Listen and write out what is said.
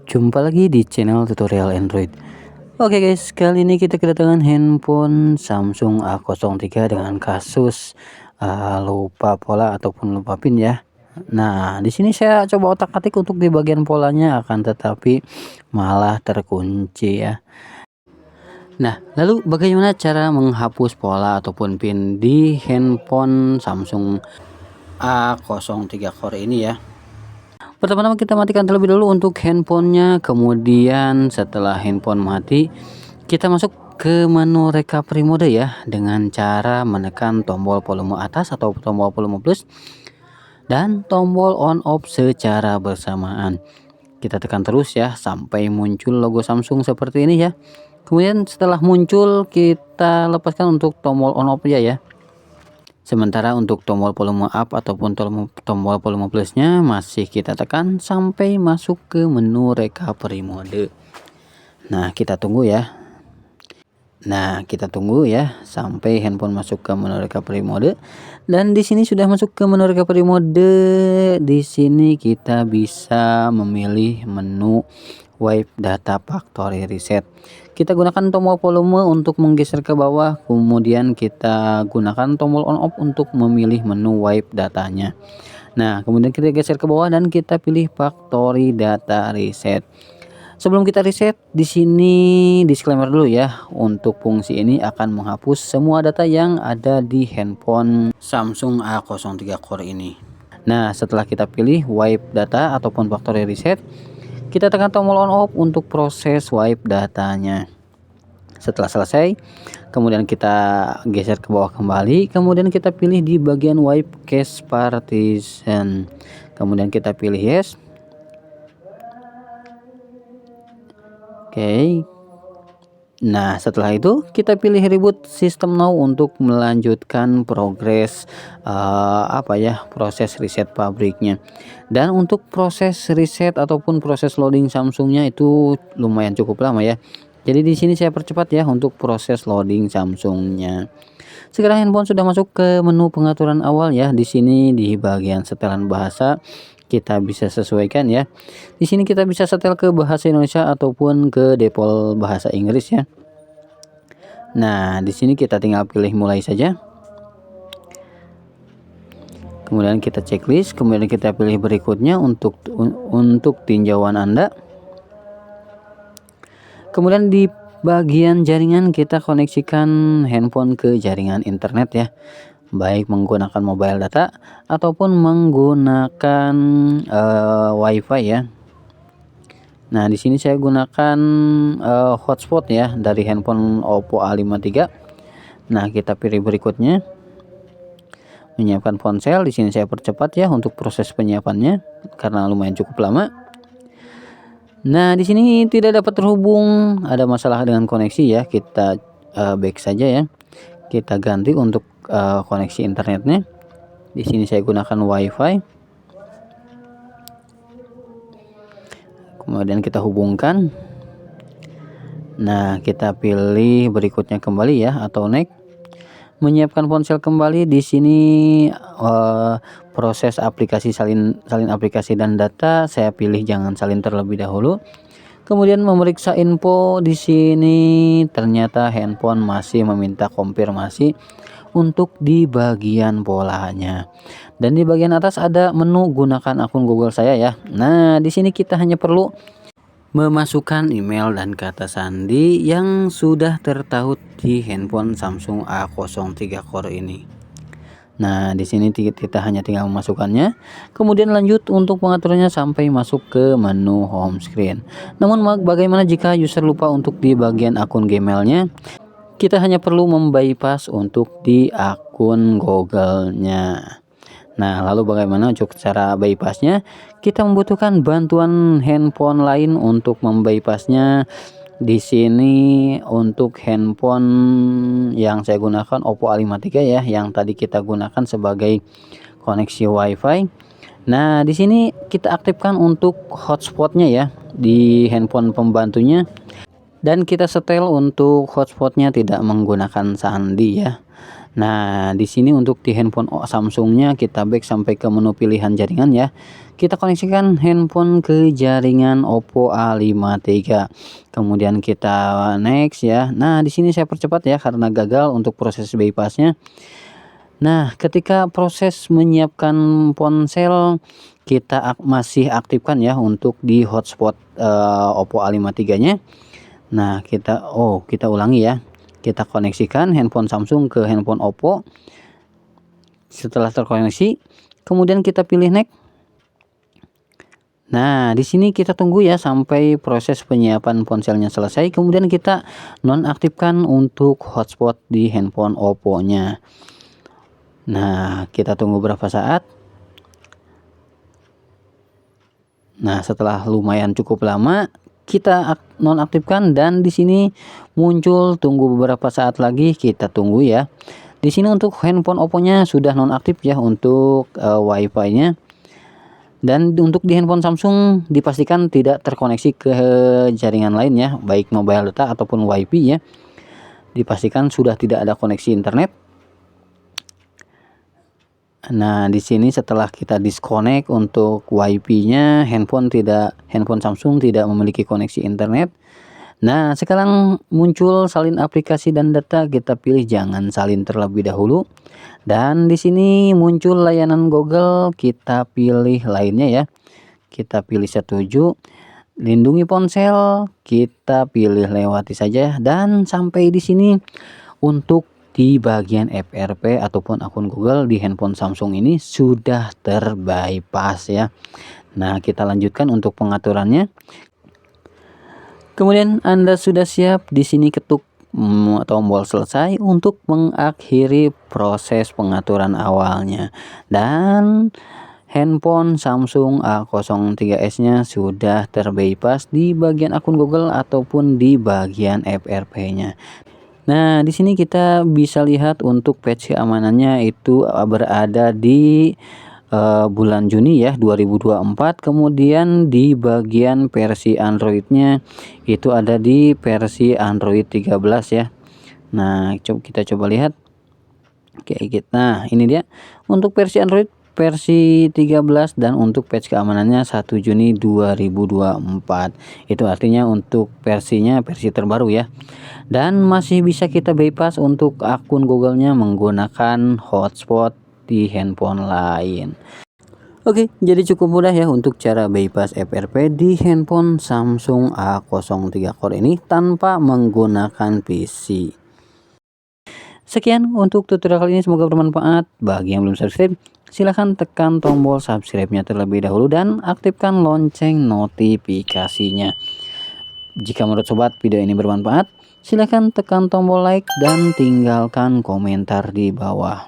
Jumpa lagi di channel tutorial Android. Oke guys, kali ini kita kedatangan handphone Samsung A03 dengan kasus lupa pola ataupun lupa pin ya. Nah, di sini saya coba otak-atik untuk di bagian polanya, akan tetapi malah terkunci ya. Nah, lalu bagaimana cara menghapus pola ataupun pin di handphone Samsung A03 Core ini ya? Pertama-tama kita matikan terlebih dulu untuk handphonenya, kemudian setelah handphone mati, kita masuk ke menu recovery mode ya, dengan cara menekan tombol volume atas atau tombol volume plus dan tombol on off secara bersamaan. Kita tekan terus ya sampai muncul logo Samsung seperti ini ya. Kemudian setelah muncul kita lepaskan untuk tombol on off ya. Sementara untuk tombol volume up ataupun tombol volume plusnya masih kita tekan sampai masuk ke menu recovery mode. Nah, kita tunggu ya. Sampai handphone masuk ke menu recovery mode. Dan di sini sudah masuk ke menu recovery mode. Di sini kita bisa memilih menu wipe data factory reset. Kita gunakan tombol volume untuk menggeser ke bawah, kemudian kita gunakan tombol on off untuk memilih menu wipe datanya. Nah, kemudian kita geser ke bawah dan kita pilih factory data reset. Sebelum kita reset, di sini disclaimer dulu ya, untuk fungsi ini akan menghapus semua data yang ada di handphone Samsung A03 Core ini. Nah, setelah kita pilih wipe data ataupun factory reset, kita tekan tombol on off untuk proses wipe datanya. Setelah selesai, kemudian kita geser ke bawah kembali, kemudian kita pilih di bagian wipe cache partition, kemudian kita pilih yes. Oke. Nah, setelah itu kita pilih reboot system now untuk melanjutkan progres proses reset pabriknya. Dan untuk proses reset ataupun proses loading Samsungnya itu lumayan cukup lama ya. Jadi di sini saya percepat ya untuk proses loading Samsungnya. Sekarang handphone sudah masuk ke menu pengaturan awal ya. Di sini di bagian setelan bahasa kita bisa sesuaikan ya. Di sini kita bisa setel ke bahasa Indonesia ataupun ke default bahasa Inggris ya. Nah, di sini kita tinggal pilih mulai saja. Kemudian kita checklist, kemudian kita pilih berikutnya untuk tinjauan Anda. Kemudian di bagian jaringan kita koneksikan handphone ke jaringan internet ya, baik menggunakan mobile data ataupun menggunakan wifi ya. Nah, di sini saya gunakan hotspot ya dari handphone Oppo A53. Nah, kita pilih berikutnya menyiapkan ponsel. Di sini saya percepat ya untuk proses penyiapannya karena lumayan cukup lama. Nah, di sini tidak dapat terhubung, ada masalah dengan koneksi ya. Kita back saja ya. Kita ganti untuk koneksi internetnya. Di sini saya gunakan wifi. Kemudian kita hubungkan. Nah, kita pilih berikutnya kembali ya atau next. Menyiapkan ponsel kembali. Di sini proses aplikasi salin aplikasi dan data saya pilih jangan salin terlebih dahulu. Kemudian memeriksa info. Di sini ternyata handphone masih meminta konfirmasi untuk di bagian polanya. Dan di bagian atas ada menu gunakan akun Google saya ya. Nah, di sini kita hanya perlu memasukkan email dan kata sandi yang sudah tertaut di handphone Samsung A03 Core ini. Nah, di sini kita hanya tinggal memasukkannya, kemudian lanjut untuk pengaturannya sampai masuk ke menu home screen. Namun bagaimana jika user lupa untuk di bagian akun Gmailnya? Kita hanya perlu membypass untuk di akun Google-nya. Nah, lalu bagaimana untuk cara bypassnya? Kita membutuhkan bantuan handphone lain untuk membypassnya. Di sini untuk handphone yang saya gunakan Oppo A53 ya, yang tadi kita gunakan sebagai koneksi wifi. Nah, di sini kita aktifkan untuk hotspotnya ya di handphone pembantunya. Dan kita setel untuk hotspotnya tidak menggunakan sandi ya. Nah, di sini untuk di handphone Samsungnya kita back sampai ke menu pilihan jaringan ya. Kita koneksikan handphone ke jaringan Oppo A53. Kemudian kita next ya. Nah, di sini saya percepat ya karena gagal untuk proses bypassnya. Nah, ketika proses menyiapkan ponsel kita masih aktifkan ya untuk di hotspot Oppo A53-nya. Nah, kita ulangi ya. Kita koneksikan handphone Samsung ke handphone Oppo. Setelah terkoneksi, kemudian kita pilih next. Nah, di sini kita tunggu ya sampai proses penyiapan ponselnya selesai. Kemudian kita nonaktifkan untuk hotspot di handphone Oppo-nya. Nah, kita tunggu berapa saat. Nah, setelah lumayan cukup lama, kita nonaktifkan dan di sini muncul tunggu beberapa saat lagi, kita tunggu ya. Di sini untuk handphone Oppo-nya sudah nonaktif ya untuk Wi-Fi-nya. Dan untuk di handphone Samsung dipastikan tidak terkoneksi ke jaringan lain ya, baik mobile data ataupun Wi-Fi ya. Dipastikan sudah tidak ada koneksi internet. Nah, di sini setelah kita disconnect untuk Wi-Fi-nya, handphone Samsung tidak memiliki koneksi internet. Nah, sekarang muncul salin aplikasi dan data, kita pilih jangan salin terlebih dahulu. Dan di sini muncul layanan Google, kita pilih lainnya ya. Kita pilih setuju. Lindungi ponsel, kita pilih lewati saja dan sampai di sini untuk di bagian FRP ataupun akun Google di handphone Samsung ini sudah terbypass ya. Nah, kita lanjutkan untuk pengaturannya. Kemudian Anda sudah siap, di sini ketuk tombol selesai untuk mengakhiri proses pengaturan awalnya. Dan handphone Samsung A03s-nya sudah terbypass di bagian akun Google ataupun di bagian FRP-nya. Nah, di sini kita bisa lihat untuk patch keamanannya itu berada di bulan Juni ya 2024. Kemudian di bagian versi Android-nya itu ada di versi Android 13 ya. Nah, kita coba lihat. Oke, nah ini dia untuk versi Android versi 13 dan untuk patch keamanannya 1 Juni 2024. Itu artinya untuk versinya versi terbaru ya. Dan masih bisa kita bypass untuk akun Google-nya menggunakan hotspot di handphone lain. Oke, jadi cukup mudah ya untuk cara bypass FRP di handphone Samsung A03 Core ini tanpa menggunakan PC. Sekian untuk tutorial kali ini, semoga bermanfaat. Bagi yang belum subscribe, silahkan tekan tombol subscribe-nya terlebih dahulu dan aktifkan lonceng notifikasinya. Jika menurut sobat video ini bermanfaat, silahkan tekan tombol like dan tinggalkan komentar di bawah.